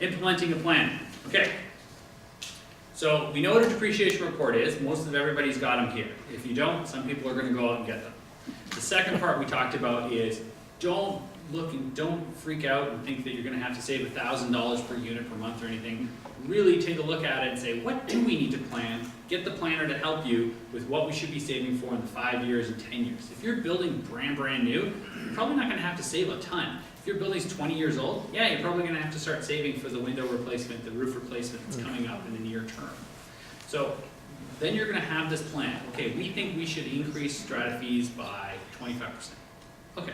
Implementing a plan. Okay. So we know what a depreciation report is. Most of everybody's got them here. If you don't, some people are going to go out and get them. The second part we talked about is don't freak out and think that you're going to have to save $1,000 per unit per month or anything. Really take a look at it and say, what do we need to plan? Get the planner to help you with what we should be saving for in the 5 years and 10 years. If you're building brand new, you're probably not going to have to save a ton. If your building's 20 years old, yeah, you're probably going to have to start saving for the window replacement, the roof replacement that's coming up in the near term. So then you're going to have this plan. Okay, we think we should increase strata fees by 25%. Okay,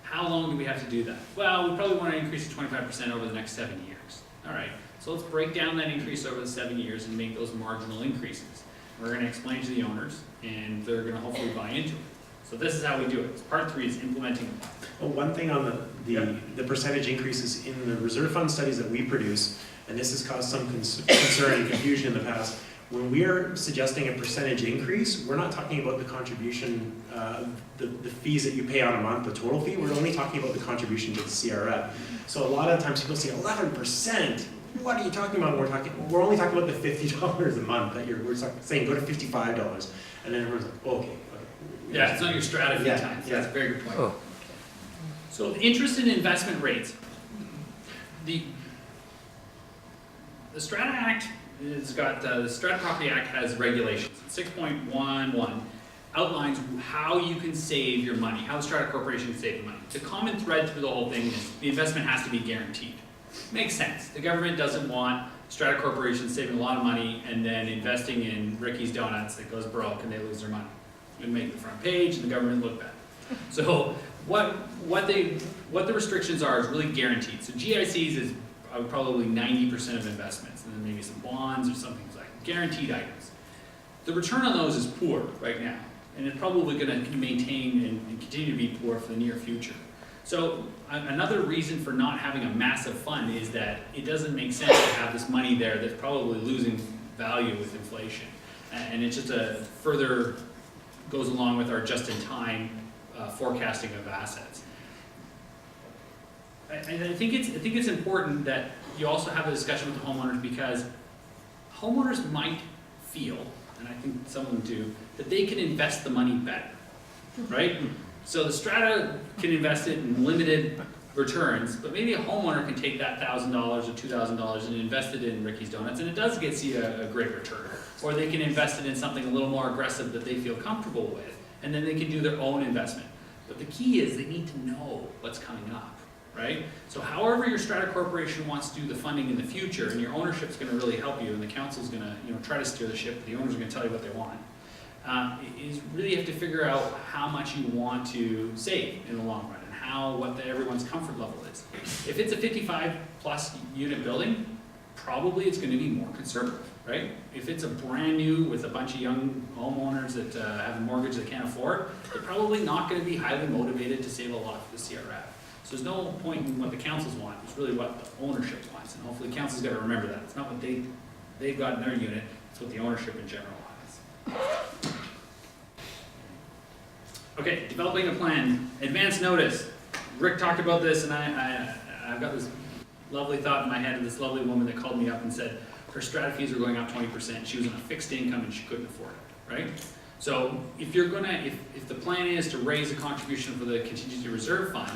how long do we have to do that? Well, we probably want to increase it 25% over the next 7 years. All right, so let's break down that increase over the 7 years and make those marginal increases. We're going to explain to the owners, and they're going to hopefully buy into it. So this is how we do it. Part 3 is implementing a plan. Well, one thing on the percentage increases in the reserve fund studies that we produce, and this has caused some concern and confusion in the past, when we are suggesting a percentage increase, we're not talking about the contribution, the fees that you pay out a month, the total fee, we're only talking about the contribution to the CRF. So a lot of times people say 11%, what are you talking about? We're only talking about the $50 a month that we're saying go to $55, and then everyone's like, oh, okay. Yeah, it's not your strata fee time. So that's a very good point. Oh. So the interest in investment rates. The Strata Act has got, the Strata Property Act has regulations. 6.11 outlines how you can save your money, how the Strata Corporation can save the money. The common thread through the whole thing is the investment has to be guaranteed. Makes sense. The government doesn't want Strata Corporation saving a lot of money and then investing in Ricky's Donuts that goes broke and they lose their money. It would make the front page and the government look bad. So what the restrictions are is really guaranteed. So GICs is probably 90% of investments, and then maybe some bonds or something like that. Guaranteed items. The return on those is poor right now, and it's probably going to maintain and continue to be poor for the near future. So another reason for not having a massive fund is that it doesn't make sense to have this money there that's probably losing value with inflation. And it just further goes along with our just-in-time forecasting of assets. I think it's important that you also have a discussion with the homeowners, because homeowners might feel, and I think some of them do, that they can invest the money better, right? So the strata can invest it in limited returns, but maybe a homeowner can take that $1,000 or $2,000 and invest it in Ricky's Donuts, and it does see a great return. Or they can invest it in something a little more aggressive that they feel comfortable with, and then they can do their own investment. But the key is they need to know what's coming up, right? So however your strata corporation wants to do the funding in the future, and your ownership's going to really help you, and the council's going to try to steer the ship, the owners are going to tell you what they want, is really you have to figure out how much you want to save in the long run, and what everyone's comfort level is. If it's a 55+ unit building, probably it's going to be more conservative, right? If it's a brand new with a bunch of young homeowners that have a mortgage they can't afford, they're probably not going to be highly motivated to save a lot for the CRF. So there's no point in what the councils want, it's really what the ownership wants, and hopefully the council's got to remember that. It's not what they've got in their unit, it's what the ownership in general has. Okay, developing a plan. Advance notice. Rick talked about this, and I've got this lovely thought in my head of this lovely woman that called me up and said her strata fees were going up 20%. She was on a fixed income and she couldn't afford it, right? So if the plan is to raise a contribution for the contingency reserve fund,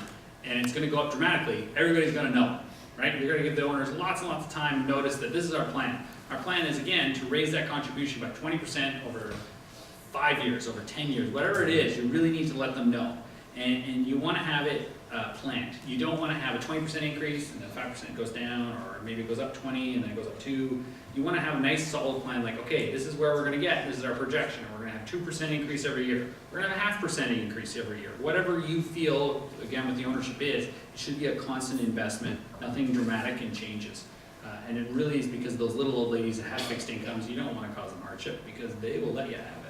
and it's going to go up dramatically, everybody's going to know, right? You're going to give the owners lots and lots of time to notice that this is our plan. Our plan is, again, to raise that contribution by 20% over 5 years, over 10 years, whatever it is. You really need to let them know, and you want to have it planned. You don't want to have a 20% increase and then 5% goes down, or maybe it goes up 20 and then it goes up 2. You want to have a nice solid plan, like, okay, this is where we're going to get, this is our projection, and we're going to have 2% increase every year. We're going to have a 0.5% increase every year. Whatever you feel, again, what the ownership is, it should be a constant investment, nothing dramatic in changes. And it really is because those little old ladies that have fixed incomes, you don't want to cause them hardship because they will let you have it.